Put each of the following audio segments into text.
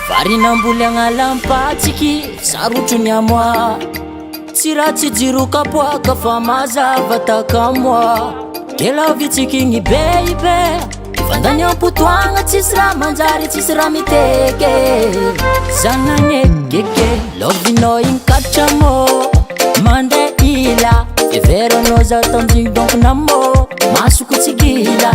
Varinamboly agnalam-patsiky sarotro ny amoa tsy raha tsy jiro kapoaka fa mazava takamoa kela vitsiky igny beibe vandany ampotoagna tsisy raha manjary tsisy raha miteke zanagny gege lovinao igny katramo mande ila everanao za tamjigny donc namo masoko tsigila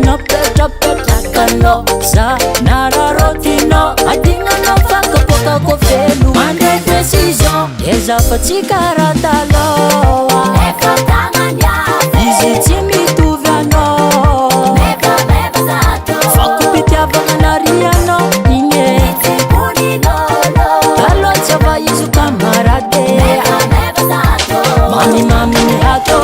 napetrapetrakanao za nararotinao adignanao fakapokako felo mande décision ezafa tsy karaha taloha efa tagnanya izy tsy mitovy anao fako mpitiavagna narianao igny taloha tsy ava izy kamarade mamimamy ny hato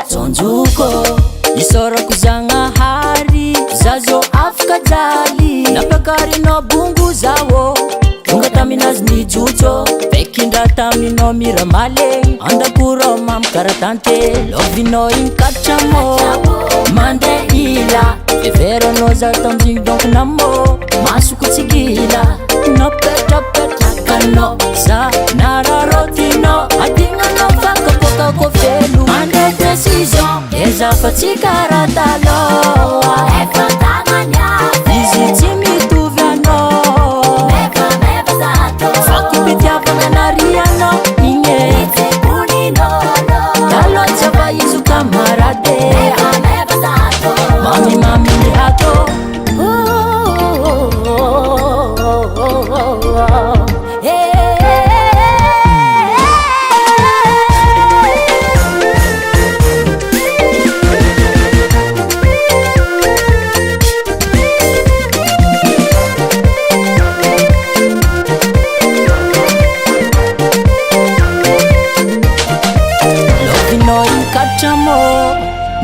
Tsonjuko isorako zagnahary zazo afaka jaly napakarinao bongo zawo tonga taminazy nijotso vekindra taminao mira malegny andakoro mamy karatante lovinao igny katramo mande ila everanao za tamjigny donc namo masoko tsigila napetrapetrakanao za nararotinao adignanao fakapokako felo mande décision ezafa tsy karaha taloha efa tagnanya izy tsy mitovy anao fako mpitiavagna narianao igny taloha tsy ava izy kamarade mamimamy ny hato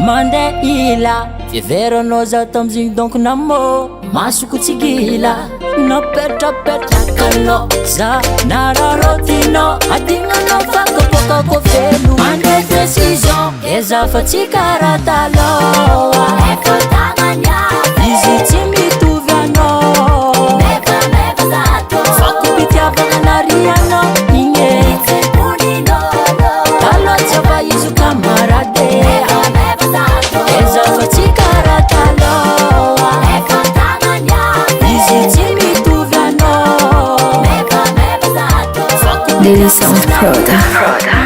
mande ila fiveranao za tamjigny donc namo masoko tsigila napetrapetrakanao za nararotinao adignanao fakapokako felo mande décision ezafa tsy karaha taloha efa tagnanya izy tsy mitovy anao fako mpitiavagna narianao igny taloha tsy ava izy kamarade ezafa tsy karaha taloha efa tagnanya izy tsy mitovy anao Daily Sound Product.